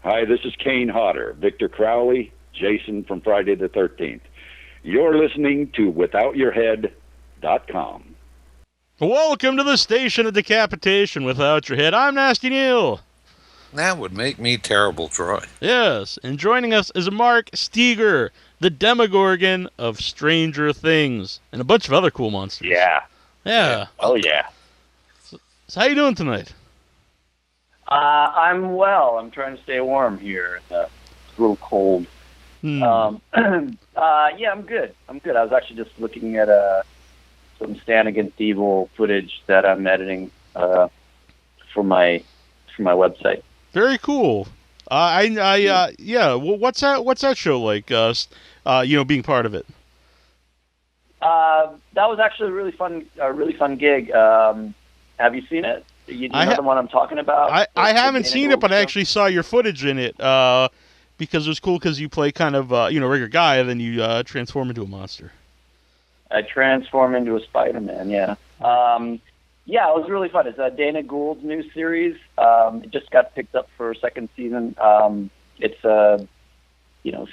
Hi, this is Kane Hodder, Victor Crowley, Jason from Friday the 13th. You're listening to WithoutYourHead.com. Welcome to the station of decapitation without your head. I'm Nasty Neil. That would make me terrible, Troy. Yes, and joining us is Mark Steger, the Demogorgon of Stranger Things, and a bunch of other cool monsters. Yeah. Oh, yeah. So how you doing tonight? I'm well. I'm trying to stay warm here. It's a little cold. Yeah, I'm good. I was actually just looking at some Stand Against Evil footage that I'm editing for my website. Very cool. Well, what's that show like? Being part of it. That was actually a really fun gig. Have you seen it? You know the one I'm talking about? I haven't seen it, but I actually saw your footage in it because it was cool because you play kind of regular guy and then you transform into a monster. I transform into a Spider-Man, yeah. Yeah, it was really fun. It's Dana Gould's new series. It just got picked up for a second season. It's a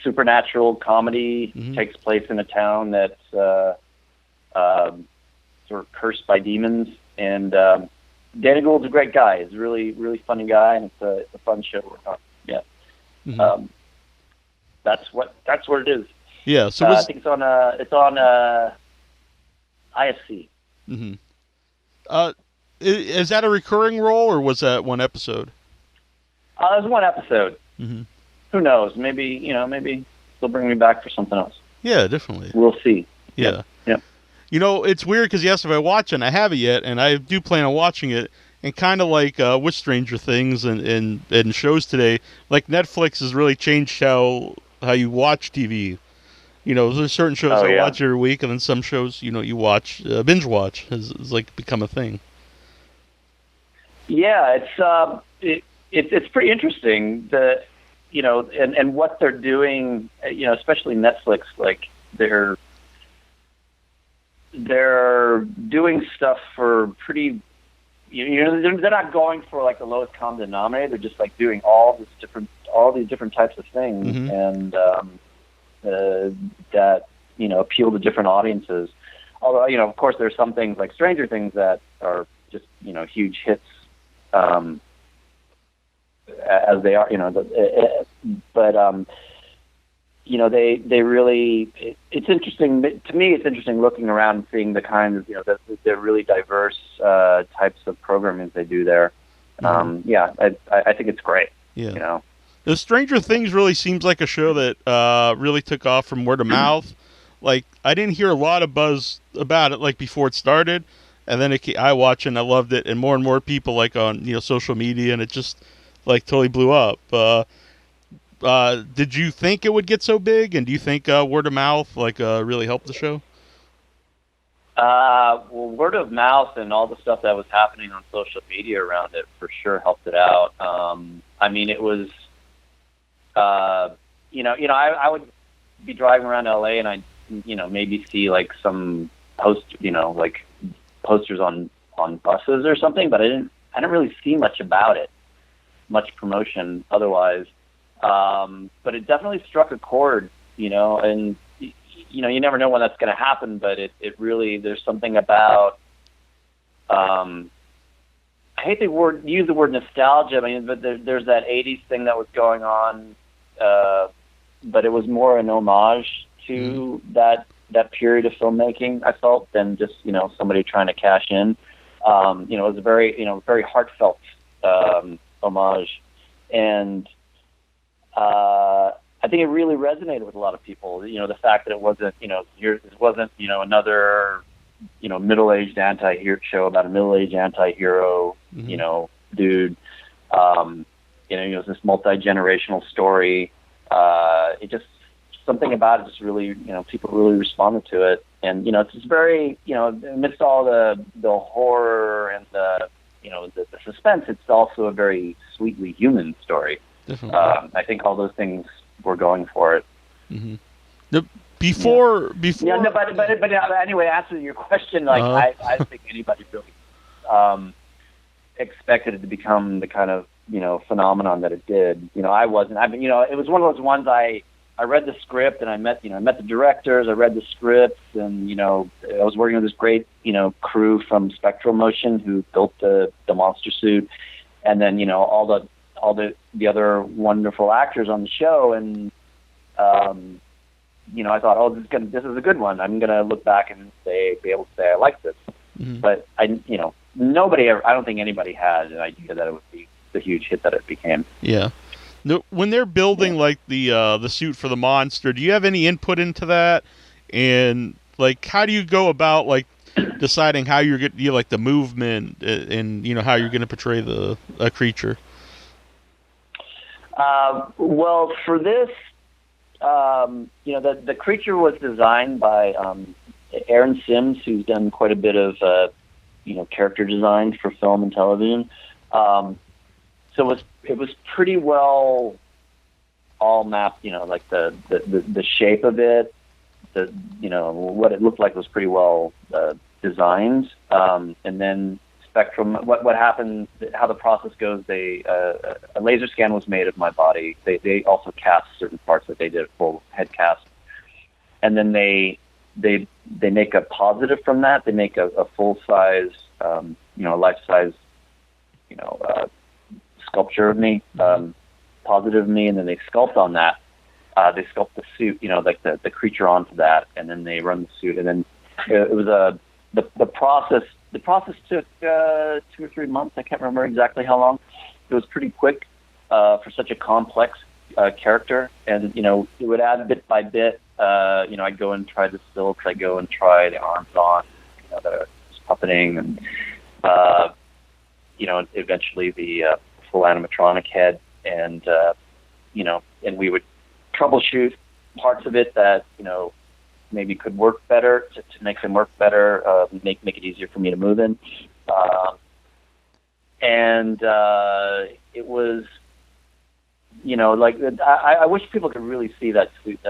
supernatural comedy. Mm-hmm. Takes place in a town that's sort of cursed by demons. And Dana Gould's a great guy. He's a really, really funny guy, and it's a fun show to work on. Yeah. Mm-hmm. That's what it is. Yeah. So I think it's on ISC. Mm-hmm. Is that a recurring role, or was that one episode? It was one episode. Mm-hmm. Who knows? Maybe they'll bring me back for something else. Yeah, definitely. We'll see. Yeah. Yeah. It's weird because you asked if I watch it, and I haven't yet, and I do plan on watching it. And kind of like with Stranger Things and shows today, like Netflix has really changed how you watch TV. There's certain shows I watch every week, and then some shows, you watch, binge watch has like become a thing. Yeah, it's pretty interesting that, and what they're doing, especially Netflix, like they're doing stuff for pretty, they're not going for like the lowest common denominator. They're just like doing all these different types of things, mm-hmm. and that appeal to different audiences. Although of course there's some things like Stranger Things that are just huge hits as they are, but they really, it's interesting to me. It's interesting looking around and seeing the kind of the really diverse types of programming they do there. Mm-hmm. I think it's great. Yeah. The Stranger Things really seems like a show that really took off from word of mouth. Like, I didn't hear a lot of buzz about it, like, before it started. And then I watched it, and I loved it. And more people, like, on, social media, and it just, like, totally blew up. Did you think it would get so big? And do you think word of mouth, like, really helped the show? Well, word of mouth and all the stuff that was happening on social media around it for sure helped it out. I mean, it was... I would be driving around LA and I'd, maybe see like some like posters on buses or something, but I didn't really see much about it, much promotion otherwise. But it definitely struck a chord, and you never know when that's going to happen, but it really, there's something about, I hate use the word nostalgia. I mean, but there's that 80s thing that was going on, but it was more an homage to that period of filmmaking, I felt, than just, somebody trying to cash in. It was a very, very heartfelt homage. And I think it really resonated with a lot of people. The fact that it wasn't, another, middle-aged anti-hero show about a middle-aged anti-hero, mm-hmm. Dude. It was this multi-generational story. It just, something about it just really, people really responded to it. And, it's just very, amidst all the horror and the suspense, it's also a very sweetly human story. I think all those things were going for it. Mm-hmm. Before. Yeah, no, but anyway, answering your question, like I don't think anybody really expected it to become the kind of phenomenon that it did. I wasn't. It was one of those ones I read the script and I met the directors. I read the scripts and I was working with this great crew from Spectral Motion who built the monster suit, and then all the other wonderful actors on the show, and I thought, oh, this is a good one. I'm gonna look back and be able to say I like this. Mm-hmm. But I don't think anybody had an idea that it would be the huge hit that it became. Yeah. No, when they're building like the suit for the monster, do you have any input into that? And like, how do you go about like deciding how you're going to like the movement and how you're going to portray a creature? Well, for this, the creature was designed by Aaron Sims, who's done quite a bit of character design for film and television. So it was pretty well all mapped. Like the shape of it, what it looked like was pretty well designed. And then Spectrum, what happened, how the process goes, a laser scan was made of my body. They also cast certain parts that they did a full head cast, and then they make a positive from that. They make a full size, life size, sculpture of me, positive of me, and then they sculpt on that. They sculpt the suit, like the creature onto that, and then they run the suit. And then it was the process. The process took 2 or 3 months. I can't remember exactly how long. It was pretty quick for such a complex character, and it would add bit by bit. I'd go and try the stilts. I'd go and try the arms on, that I was puppeting, and eventually the full animatronic head, and and we would troubleshoot parts of it that maybe could work better to make them work better, make it easier for me to move in, and it was I wish people could really see that suit,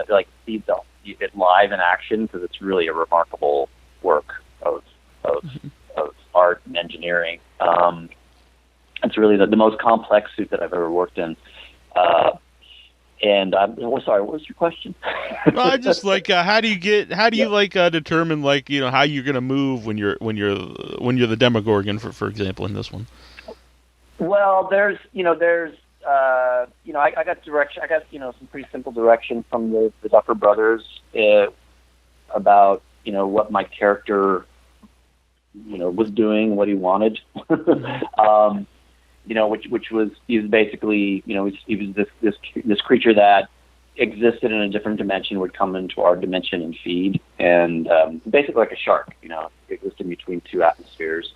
see it live in action, because it's really a remarkable work of art and engineering. It's really the most complex suit that I've ever worked in. And I'm sorry, what was your question? I just how do you determine how you're gonna move when you're the Demogorgon, for example, in this one? Well, there's I got direction. I got some pretty simple direction from the Duffer Brothers about what my character was doing, what he wanted. Which was, he was basically, he was this creature that existed in a different dimension, would come into our dimension and feed, and basically like a shark, it existed in between 2 atmospheres.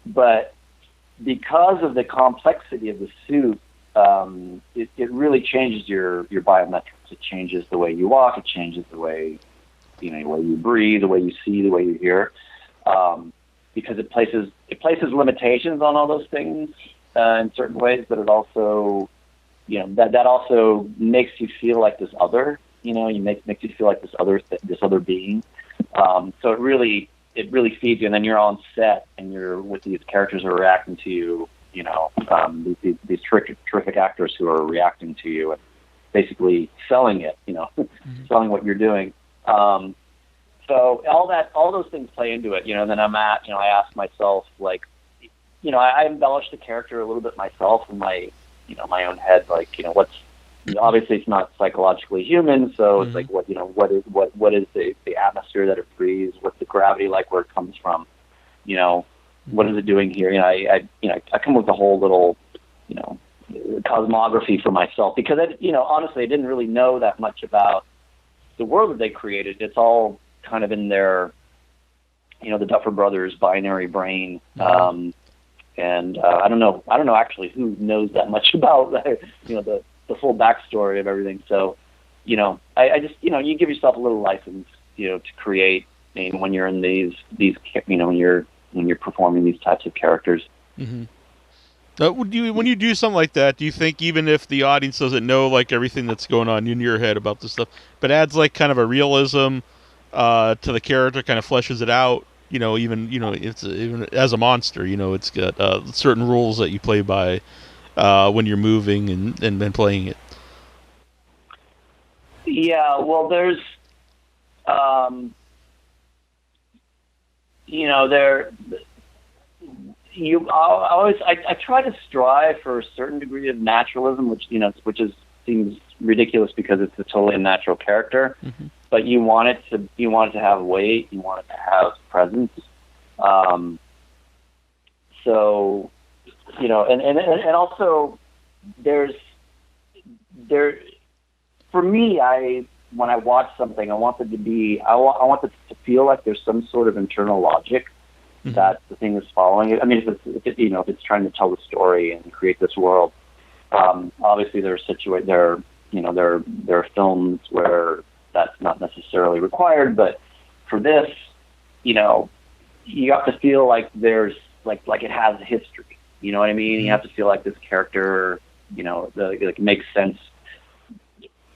But because of the complexity of the suit, it really changes your biometrics. It changes the way you walk. It changes the way, the way you breathe, the way you see, the way you hear. Because it places limitations on all those things in certain ways, but it also, that also makes you feel like this other, makes you feel like this other being. So it really feeds you, and then you're on set and you're with these characters who are reacting to you, these terrific actors who are reacting to you and basically selling it, selling what you're doing. So all those things play into it, then I ask myself, I embellish the character a little bit myself in my own head, what's, obviously it's not psychologically human, so it's what is the atmosphere that it breathes, what's the gravity like where it comes from, what is it doing here? I come with a whole little, cosmography for myself, because honestly, I didn't really know that much about the world that they created. It's all kind of in their, the Duffer Brothers binary brain. And I don't know actually who knows that much about, the full backstory of everything. So, I just, you give yourself a little license, to create, when you're in these, when you're performing these types of characters. Mm-hmm. When you do something like that, do you think even if the audience doesn't know everything that's going on in your head about this stuff, but adds kind of a realism to the character, kind of fleshes it out, even as a monster, it's got certain rules that you play by when you're moving and playing it. Yeah, well, there's, I try to strive for a certain degree of naturalism, which seems ridiculous because it's a totally unnatural character. Mm-hmm. But you want it to have weight, you want it to have presence. So, and also for me, when I watch something, I want it to feel like there's some sort of internal logic that the thing is following it. I mean, if it's trying to tell the story and create this world. Obviously, there are films where that's not necessarily required, but for this, you have to feel like there's like it has a history. You know what I mean? You have to feel like this character, it makes sense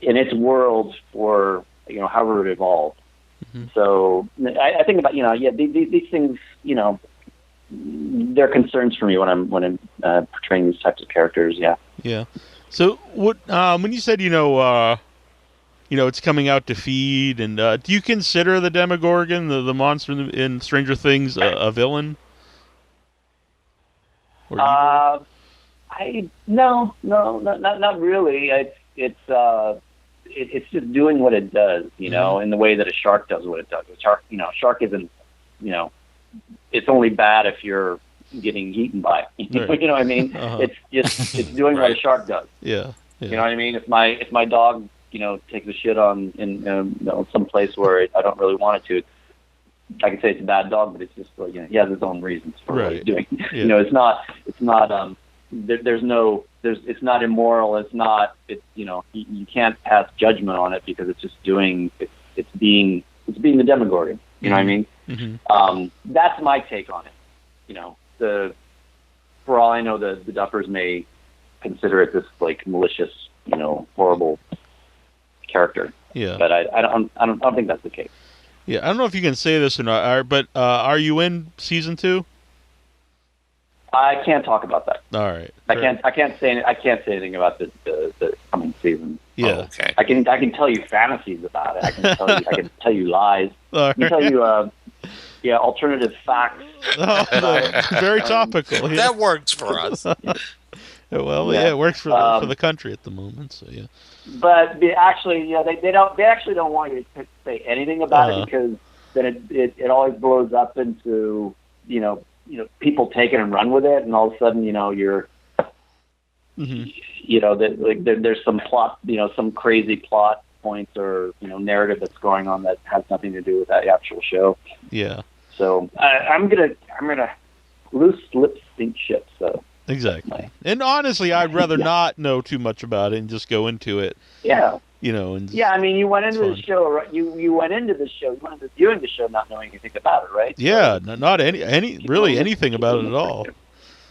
in its world for however it evolved. Mm-hmm. So I think about these things, they're concerns for me when I'm portraying these types of characters. Yeah. Yeah. So what when you said it's coming out to feed, and do you consider the Demogorgon, the monster in Stranger Things, a villain? Or no, not really. It's just doing what it does, in the way that a shark does what it does. A shark isn't, it's only bad if you're getting eaten by it. Right. You know what I mean? Uh-huh. It's doing what a shark does. Yeah. You know what I mean? If my dog, takes a shit in some place where I don't really want it to, I can say it's a bad dog, but it's just he has his own reasons for what he's doing. Yeah. It's not it's not immoral. You can't pass judgment on it because it's just it's being the Demogorgon. You know what I mean? Mm-hmm. That's my take on it. For all I know, the Duffers may consider it this malicious, horrible character. Yeah. But I don't think that's the case. Yeah, I don't know if you can say this or not, but are you in season 2? I can't talk about that. All right. I can't say anything about the coming season. Yeah. Oh, okay. I can tell you fantasies about it. I can tell you lies. I can tell you alternative facts. Very topical. Yeah. That works for us. Well, it works for the country at the moment. So yeah. But they actually don't want you to say anything about it because then it always blows up into people take it and run with it, and all of a sudden you're there's some plot, some crazy plot points or narrative that's going on that has nothing to do with that actual show. Yeah. So I'm gonna loose lips sink ship. So exactly. And honestly, I'd rather not know too much about it and just go into it. Yeah. And I mean, you went into the show, right? You went into the show, you went into viewing the show not knowing anything about it, right? Yeah, not anything about it at all.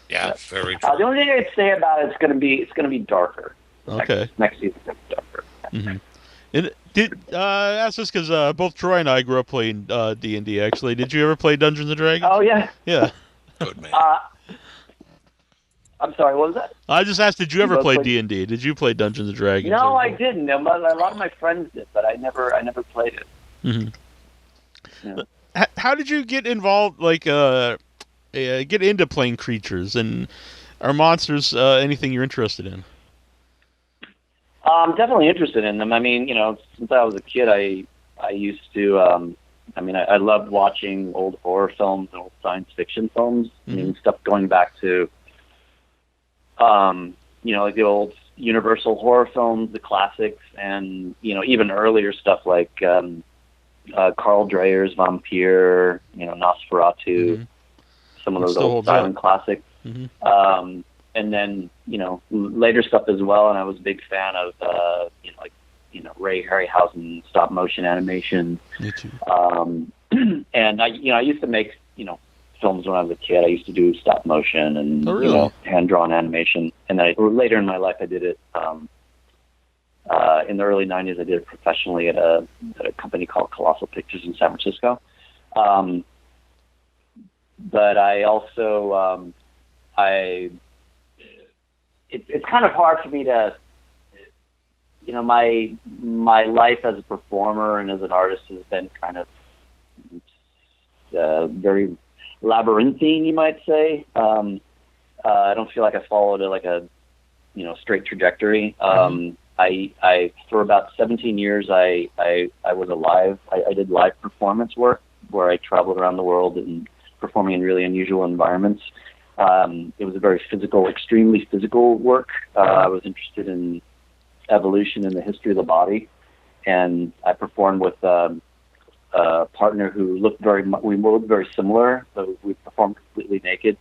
Yeah, very true. The only thing I'd say about it, it's going to be darker. Okay. Next season's going to be darker. Mm-hmm. And ask this because both Troy and I grew up playing D&D. Actually, did you ever play Dungeons and Dragons? Oh yeah. Yeah. Good man. I'm sorry, what was that? I just asked, did you ever play D&D? Did you play Dungeons and Dragons? No, I didn't. A lot of my friends did, but I never played it. Mm-hmm. Yeah. How did you get involved, get into playing creatures? And are monsters anything you're interested in? I'm definitely interested in them. I mean, since I was a kid, I used to, I loved watching old horror films and old science fiction films. Mm-hmm. I mean, stuff going back to like the old Universal horror films, the classics, and even earlier stuff like Carl Dreyer's Vampire, Nosferatu, some of those old silent classics, and then later stuff as well. And I was a big fan of Ray Harryhausen stop motion animation. Me too. And I used to make films when I was a kid. I used to do stop motion and hand drawn animation, and later in my life I did it. In the early '90s, I did it professionally at a company called Colossal Pictures in San Francisco. but I also, it's kind of hard for me to, my life as a performer and as an artist has been kind of very labyrinthine, you might say. I don't feel like I followed a straight trajectory. I for about 17 years, I was alive. I did live performance work where I traveled around the world and performing in really unusual environments. It was a very physical, extremely physical work. I was interested in evolution and the history of the body, and I performed with a partner who looked we looked very similar. So we performed completely naked,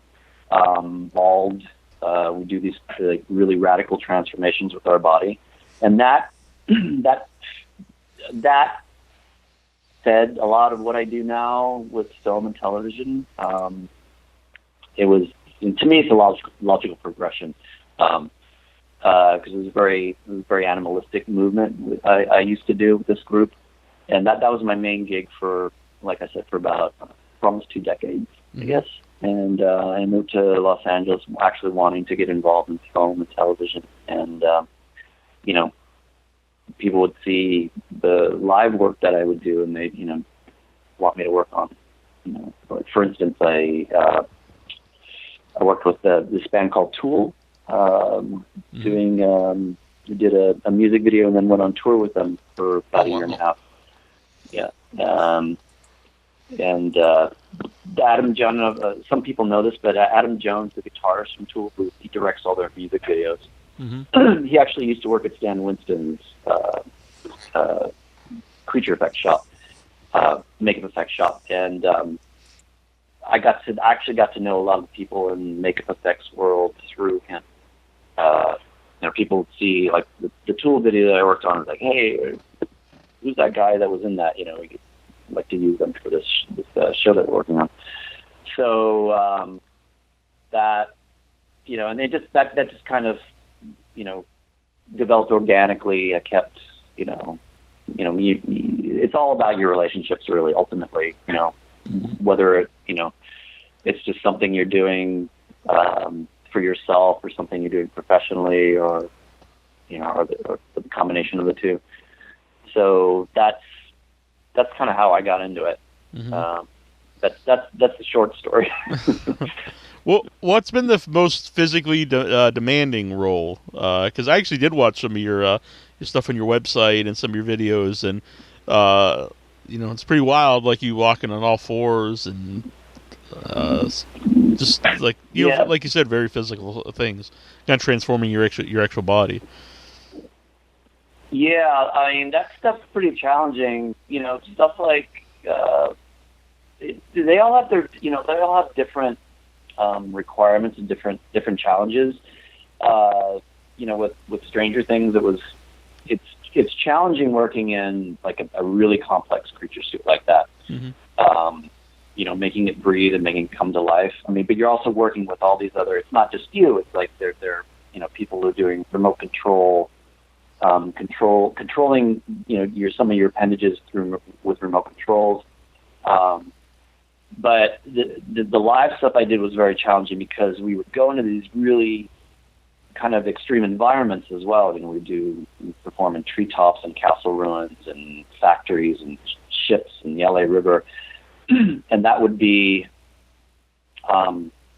bald. We do these really radical transformations with our body, and that fed a lot of what I do now with film and television. To me, it's a logical progression. Because it was a very animalistic movement I used to do with this group, and that was my main gig for, like I said, for almost 2 decades, I guess. And I moved to Los Angeles, actually wanting to get involved in film and television, and people would see the live work that I would do, and they want me to work on. Like for instance, I worked with this band called Tool. Did a music video and then went on tour with them for about a year and a half. Yeah. And Adam Jones, some people know this, but Adam Jones, the guitarist from Tool, he directs all their music videos. He actually used to work at Stan Winston's creature effect shop, makeup effect shop, and I actually got to know a lot of people in makeup effects world through him. People would see like the Tool video that I worked on. Was like, hey, who's that guy that was in that? We'd like to use them for this show that we're working on. So and they just that just kind of developed organically. I kept it's all about your relationships, really. Ultimately, whether it's just something you're doing for yourself or something you're doing professionally, or the combination of the two. So that's kind of how I got into it. That's the short story. Well, what's been the most physically demanding role? Because I actually did watch some of your stuff on your website and some of your videos, and it's pretty wild. Like you walking on all fours and just like like you said, very physical things, kind of transforming your actual body. Yeah, I mean that stuff's pretty challenging. Stuff like they all have different requirements and different challenges. With Stranger Things, it's challenging working in like a really complex creature suit like that. Making it breathe and making it come to life. I mean, but you're also working with all these other. It's not just you. It's like they're people who are doing remote control. Controlling some of your appendages with remote controls, but the live stuff I did was very challenging because we would go into these really kind of extreme environments as well. We perform in treetops and castle ruins and factories and ships and the LA River, and that would be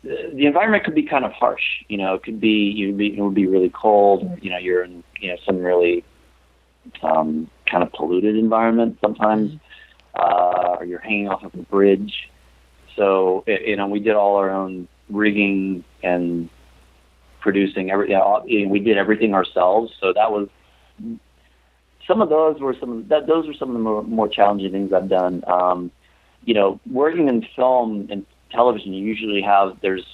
the environment could be kind of harsh. It could be it would be really cold. You're in some really kind of polluted environment sometimes, or you're hanging off of a bridge. So we did all our own rigging and producing we did everything ourselves. So that was those were some of the more challenging things I've done. Working in film and television, you usually there's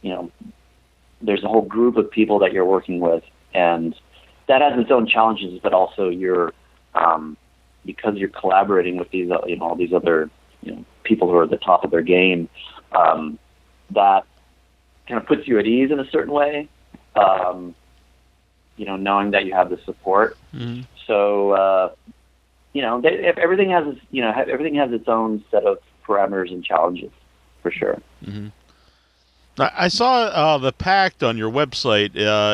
a whole group of people that you're working with, and that has its own challenges, but also you're because you're collaborating with these all these other people who are at the top of their game, that kind of puts you at ease in a certain way, knowing that you have the support. So everything has its own set of parameters and challenges. for sure. Mm-hmm. I saw The Pact on your website.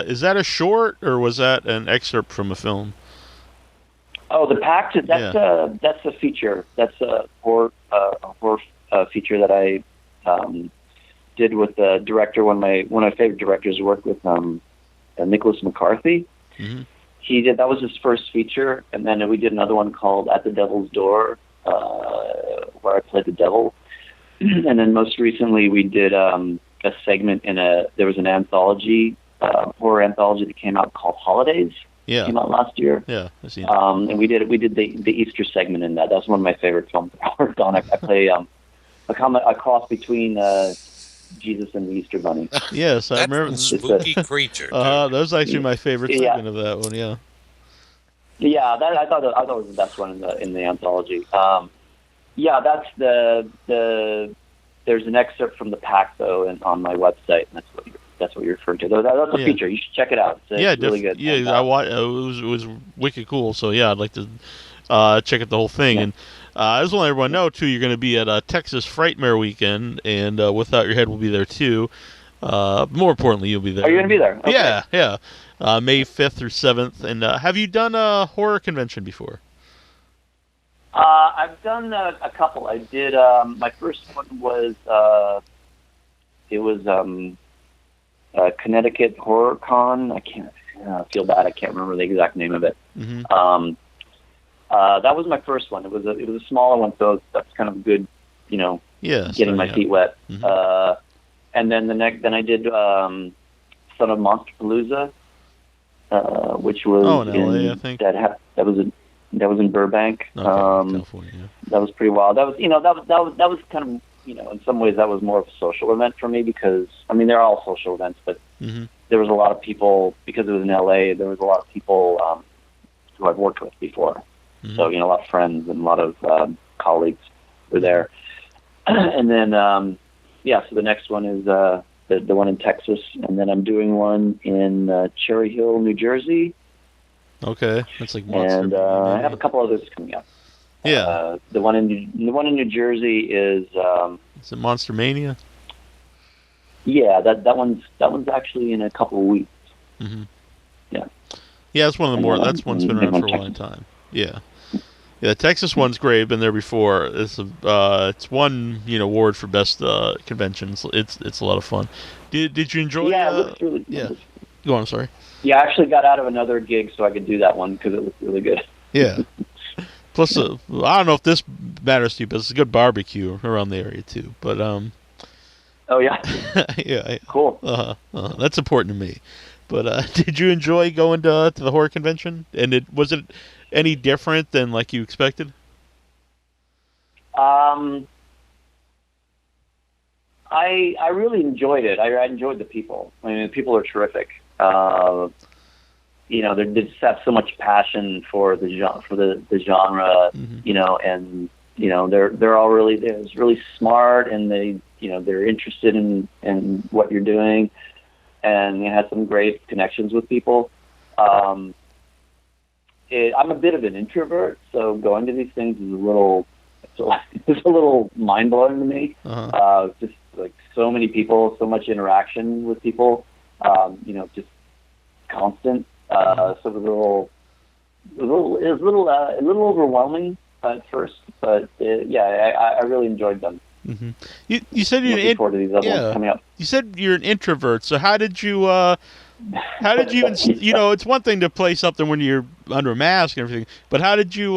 Is that a short, or was that an excerpt from a film? Oh, The Pact. That's a feature. That's a horror feature that I did with the director. One of my favorite directors worked with Nicholas McCarthy. Mm-hmm. That was his first feature, and then we did another one called At the Devil's Door, where I played the devil. And then most recently we did a segment there was an anthology, horror anthology that came out called Holidays. Yeah. Came out last year. Yeah, I see. And we did the Easter segment in that. That's one of my favorite films I worked on. I play a cross between Jesus and the Easter Bunny. Yes, I That's remember. a spooky creature. That was actually my favorite segment of that one. Yeah. Yeah, I thought it was the best one in the anthology. That's there's an excerpt from The Pact though on my website, and that's what you're referring to. That's a feature. You should check it out. It's really good. Yeah, and, I watched. It was wicked cool. So yeah, I'd like to check out the whole thing. Yeah. And I just want everyone to know too, you're going to be at Texas Frightmare Weekend, and Without Your Head will be there too. More importantly, you'll be there. Are you going to be there? Okay. Yeah. May 5th through 7th. And have you done a horror convention before? I've done a couple. I did. My first one was Connecticut Horror Con. I feel bad. I can't remember the exact name of it. Mm-hmm. That was my first one. It was a smaller one, so that's kind of good. Getting my feet wet. Mm-hmm. And then I did Son of Monsterpalooza, which was in LA, I think. That was in Burbank. Okay, California. Yeah. That was pretty wild. That was kind of, in some ways that was more of a social event for me because they're all social events, but mm-hmm. there was a lot of people because it was in LA. There was a lot of people who I've worked with before, mm-hmm. so a lot of friends and a lot of colleagues were there. And then so the next one is the one in Texas, and then I'm doing one in Cherry Hill, New Jersey. Okay, that's like Monster. And I have a couple others coming up. Yeah, the one in New Jersey is. Is it Monster Mania? Yeah, that one's actually in a couple of weeks. Mm-hmm. Yeah. Yeah, that's one of the more. That's one's been around for a long time. Yeah. Yeah, the Texas one's great. Been there before. It's won award for best convention. It's a lot of fun. Did you enjoy? Yeah, it looks really good. Yeah. Go on. Sorry. Yeah, I actually got out of another gig so I could do that one because it looked really good. Yeah. Plus, I don't know if this matters to you, but it's a good barbecue around the area too. But Oh yeah. Yeah. Cool. That's important to me. But did you enjoy going to the horror convention? And was it any different than like you expected? I really enjoyed it. I enjoyed the people. The people are terrific. They just have so much passion for the genre, mm-hmm. And they're all really smart, and they're interested in what you're doing, and they have some great connections with people. I'm a bit of an introvert, so going to these things is a little mind blowing to me. Uh-huh. Just like so many people, so much interaction with people, just constant. So it was a little overwhelming at first, but I really enjoyed them. Mm-hmm. You said you're looking forward to these other ones coming up. You said you're an introvert, so how did you even it's one thing to play something when you're under a mask and everything, but how did you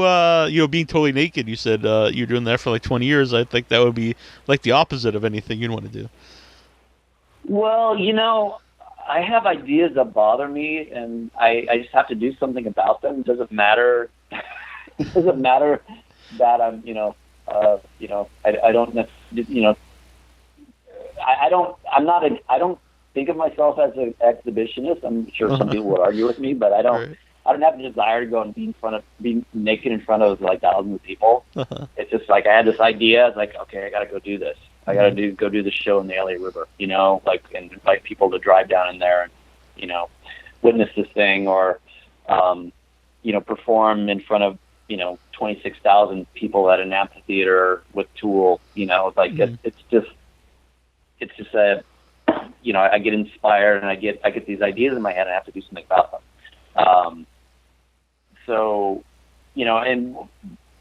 being totally naked, you said you're doing that for like 20 years. I think that would be like the opposite of anything you'd want to do. Well, I have ideas that bother me, and I just have to do something about them. It doesn't matter. It doesn't matter that I'm, I don't necessarily, I don't think of myself as an exhibitionist. I'm sure some people would argue with me, but I don't. Right. I don't have the desire to go and be naked in front of like thousands of people. Uh-huh. It's just like I had this idea. It's like, okay, I got to go do this. I got to go do the show in the LA River, and invite people to drive down in there and, witness this thing, or, perform in front of, 26,000 people at an amphitheater with Tool. It's it's just a, I get inspired and I get these ideas in my head and I have to do something about them. So, and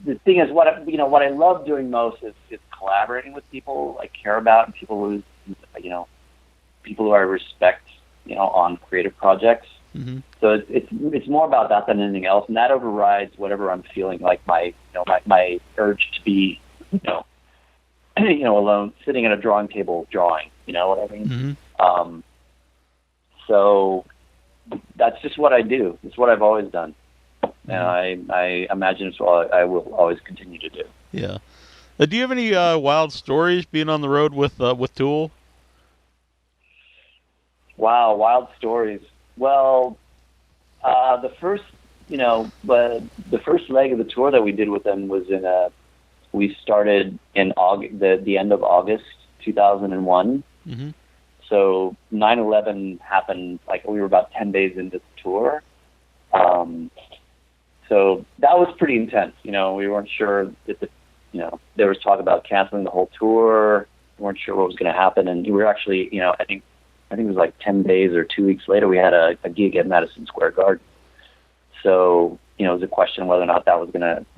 the thing is, what I love doing most is collaborating with people I care about and people who I respect, on creative projects. Mm-hmm. So it's more about that than anything else, and that overrides whatever I'm feeling like my urge to be, alone, sitting at a drawing table drawing. You know what I mean? Mm-hmm. So that's just what I do. It's what I've always done, and I imagine it's what I will always continue to do. Yeah. Do you have any wild stories being on the road with Tool? Wow, wild stories. Well, the first leg of the tour that we did with them was we started in August, the end of August 2001. Mm-hmm. So 9/11 happened, like we were about 10 days into the tour. So that was pretty intense. We weren't sure if there was talk about canceling the whole tour. We weren't sure what was going to happen. And we were actually, I think it was like 10 days or 2 weeks later, we had a gig at Madison Square Garden. So, it was a question whether or not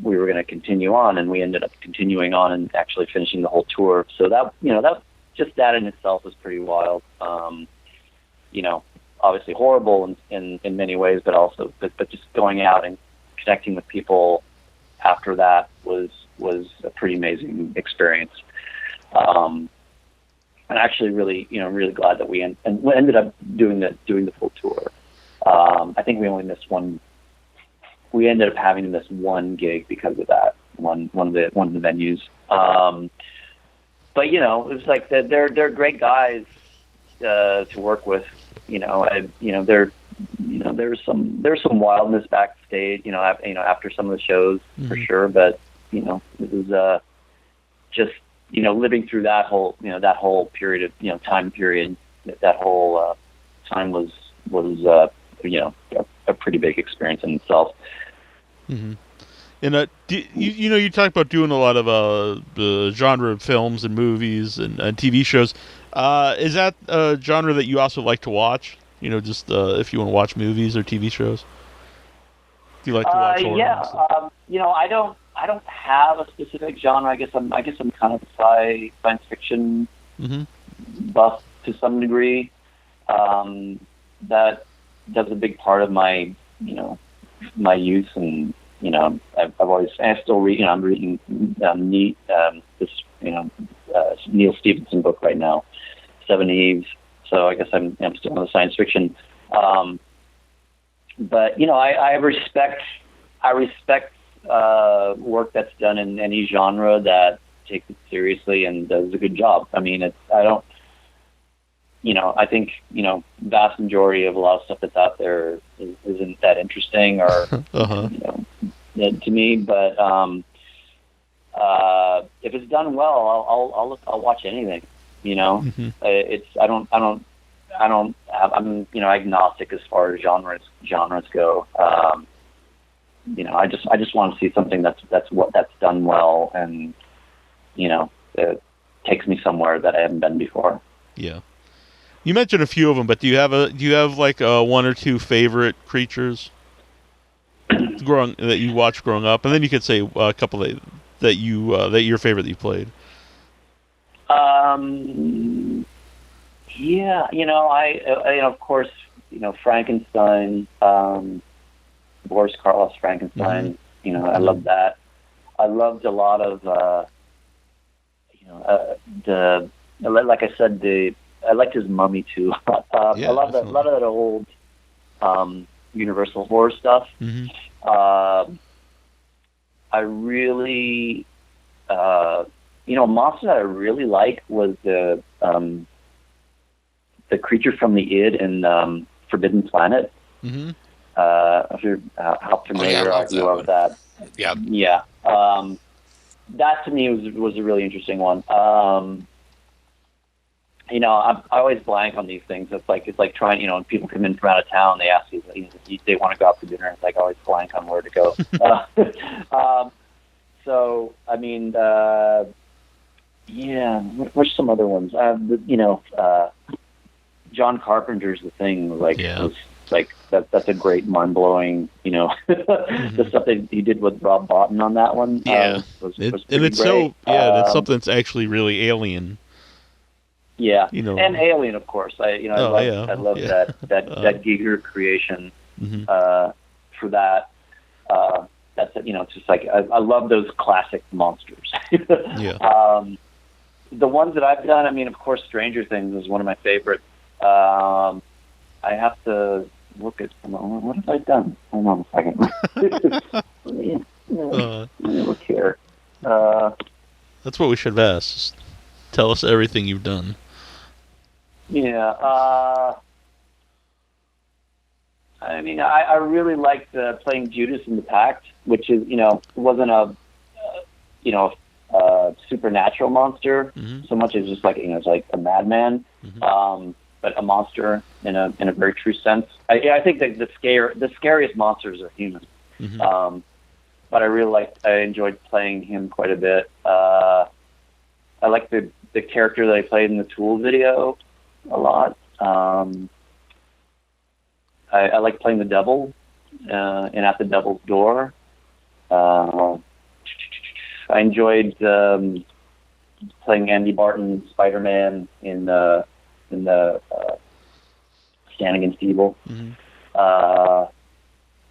we were going to continue on, and we ended up continuing on and actually finishing the whole tour. So that just that in itself was pretty wild. Obviously horrible in many ways, but also, but just going out and connecting with people after that was a pretty amazing experience. And actually really glad that we ended up doing the full tour. I think we only missed one. We ended up having to miss one gig because of that, one of the venues. But it was like they're great guys to work with. There's some wildness backstage. After some of the shows, mm-hmm. for sure. But it was just living through that whole period of time period. That whole time was a pretty big experience in itself. Mm-hmm. And you talk about doing a lot of genre films and movies and TV shows. Is that a genre that you also like to watch? Just if you want to watch movies or TV shows. Do you like to watch horror? Yeah. I don't have a specific genre. I guess I'm kind of science fiction mm-hmm. buff to some degree. That's a big part of my my youth, and I still read. I'm reading this Neil Stephenson book right now, Seven Eves. So I guess I'm still in the science fiction. But I respect work that's done in any genre that takes it seriously and does a good job. I mean, I think, vast majority of a lot of stuff that's out there isn't that interesting or, uh-huh. To me, but if it's done well, I'll watch anything, Mm-hmm. I'm agnostic as far as genres go. I just want to see something that's done well, and it takes me somewhere that I haven't been before. Yeah, you mentioned a few of them, but do you have like one or two favorite creatures that you watched growing up, and then you could say a couple that your favorite that you played. Yeah, I of course, Frankenstein, Boris Karloff's Frankenstein. Mm-hmm. I love that. I loved a lot of, like I said, I liked his Mummy too. I love a lot of that old Universal horror stuff. Mm-hmm. I really, a monster that I really liked was the creature from the Id in Forbidden Planet. Mm-hmm. If you're how familiar you are with that? Yeah. Yeah. That to me was a really interesting one. I always blank on these things. It's like trying, when people come in from out of town, they ask you, if they want to go out for dinner. It's like I always blank on where to go. So, I mean, Yeah, what's some other ones? John Carpenter's The Thing was like that's a great mind blowing, the stuff that he did with Rob Bottin on that one. Was and pretty it's great. that's something that's actually really alien. Yeah, and Alien, of course. I love yeah. that Giger creation for that. That's it's just like I love those classic monsters. Yeah. The ones that I've done, I mean, of course, Stranger Things is one of my favorites. I have to look at what have I done? Hold on a second. Let me look here. That's what we should have asked. Just tell us everything you've done. Yeah. I mean, I really liked playing Judas in the Pact, which is, wasn't a supernatural monster so much as just like, it's like a madman, but a monster in a very true sense. I think that the scariest monsters are humans. But I enjoyed playing him quite a bit. I like the character that I played in the Tool video a lot. I like playing the devil and At the Devil's Door. I enjoyed playing Andy Barton, Spider-Man in the Stand Against Evil.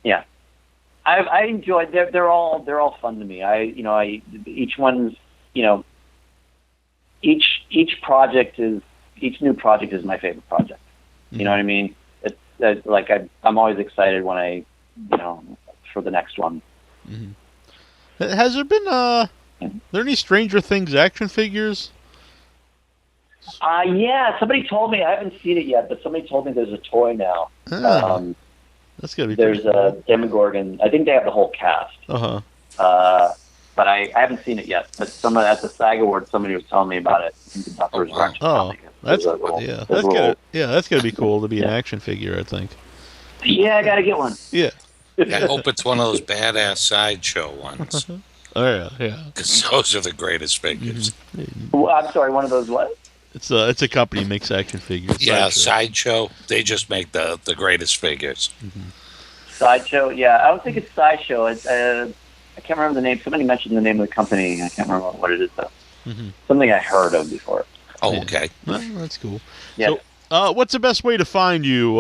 Yeah, I enjoyed. They're all fun to me. Each one's each new project is my favorite project. You know what I mean? It's like I'm always excited when for the next one. Has there been there any Stranger Things action figures? Yeah, somebody told me. I haven't seen it yet, but somebody told me there's a toy now. That's gotta be. There's a Demogorgon. I think they have the whole cast. But I haven't seen it yet. But someone at the SAG Awards, somebody was telling me about it. That's gotta be cool to be an action figure, I think. Yeah, I gotta get one. Yeah. I hope it's one of those badass sideshow ones. Oh yeah. Because those are the greatest figures. Well, I'm sorry, one of those what? It's a company that makes action figures. Yeah, Sideshow. They just make the greatest figures. Sideshow, yeah. I don't think it's Sideshow. I can't remember the name. Somebody mentioned the name of the company. I can't remember what it is though. Something I heard of before. Oh, okay. Well, that's cool. Yeah. So, what's the best way to find you?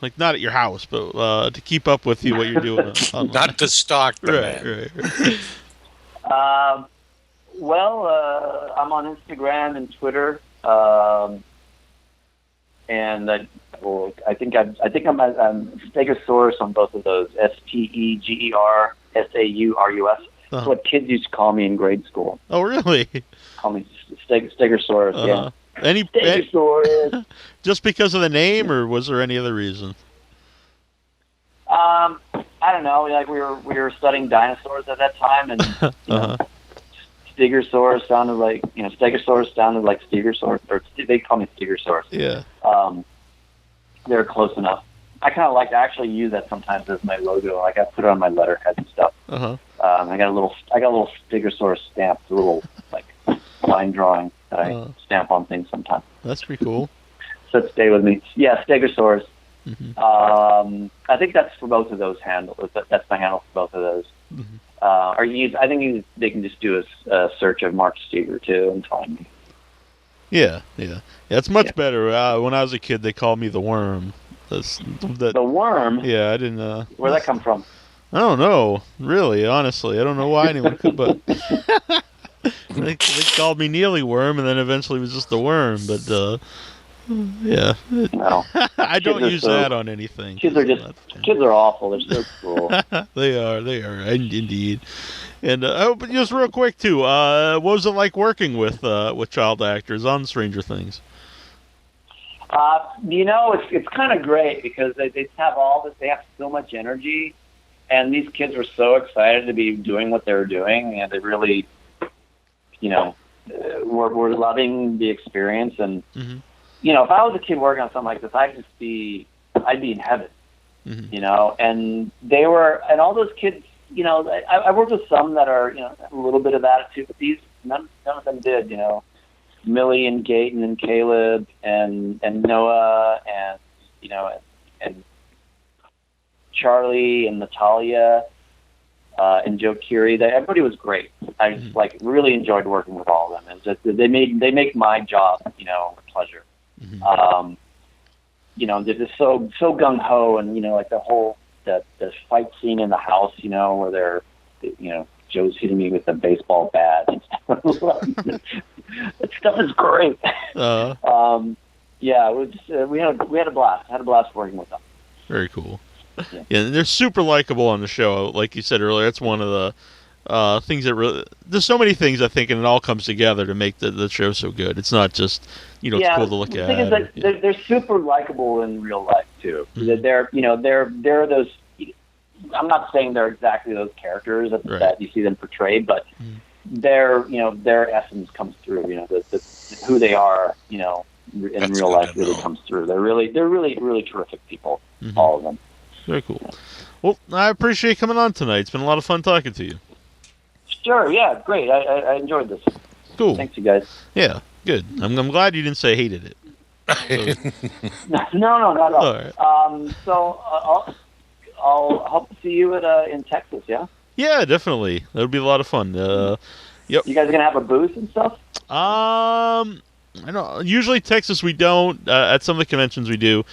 Like not at your house, but to keep up with you, what you're doing online. Not to stalk the right. I'm on Instagram and Twitter, and I think I'm Stegosaurus on both of those. Stegersaurus. That's what kids used to call me in grade school. Oh, really? Call me Stegosaurus. Yeah. Stegosaurus. Just because of the name, or was there any other reason? I don't know. Like we were studying dinosaurs at that time, and Stegosaurus sounded like Stegosaurus, or they call me Stegosaurus. Yeah. They're close enough. I kind of actually use that sometimes as my logo. Like I put it on my letterhead and stuff. I got a little Stegosaurus stamp, a little like line drawing that I stamp on things sometimes. That's pretty cool. So stay with me. Yeah, Stegosaurus. I think that's for both of those handles. That's my handle for both of those. They can just do a search of Mark Steger too and find me. Yeah. It's much better. When I was a kid, they called me the Worm. The Worm? Yeah, I didn't. Where'd that come from? I don't know. Really, honestly, I don't know why anyone could, but they called me Neely Worm, and then eventually it was just the Worm. But yeah, no. I don't use that on anything. Kids are awful. They're so cruel. They are indeed. And but just real quick too, what was it like working with child actors on Stranger Things? It's kind of great because they have all this. They have so much energy, and these kids were so excited to be doing what they were doing, and they really, were loving the experience. And if I was a kid working on something like this, I'd be in heaven. And all those kids. I worked with some that are a little bit of attitude, but these none of them did. You know, Millie and Gaten and Caleb and Noah and and Charlie and Natalia and Joe Curie. Everybody was great. I just really enjoyed working with all of them. And just, they make my job a pleasure. They're just so gung ho, and like the whole the fight scene in the house, where they're Joe's hitting me with the baseball bat. That stuff is great. Yeah, it was, we had a blast. Had a blast working with them. Very cool. Yeah, they're super likable on the show. Like you said earlier, that's one of the things that really. There's so many things I think, and it all comes together to make the show so good. It's not just it's cool to look at. The thing is that they're super likable in real life too. They're those. I'm not saying they're exactly those characters that you see them portrayed, but their essence comes through. Who they are, in real life really comes through. They're really terrific people. All of them. Very cool. Well, I appreciate you coming on tonight. It's been a lot of fun talking to you. Sure. Yeah. Great. I enjoyed this. Cool. Thanks, you guys. Yeah. Good. I'm glad you didn't say hated it. No, not at all. All right. So I'll hope to see you in Texas. Yeah. Yeah, definitely. That'll be a lot of fun. Yep. You guys are gonna have a booth and stuff? I know. Usually Texas we don't. At some of the conventions we do.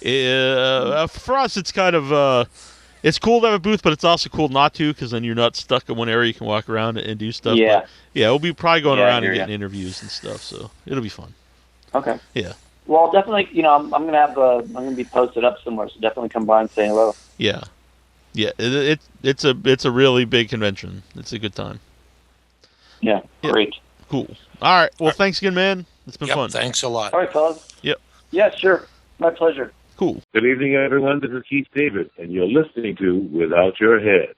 For us, it's kind of it's cool to have a booth, but it's also cool not to, because then you're not stuck in one area. You can walk around and do stuff. Yeah. But, yeah, we'll be probably going around and getting interviews and stuff. So it'll be fun. Okay. Yeah. Well, definitely. I'm gonna be posted up somewhere, so definitely come by and say hello. Yeah. Yeah. It's a really big convention. It's a good time. Yeah. Great. Cool. All right. Well, thanks again, man. It's been fun. Thanks a lot. All right, fellas. Yep. Yeah. Sure. My pleasure. Cool. Good evening, everyone. This is Keith David, and you're listening to Without Your Head.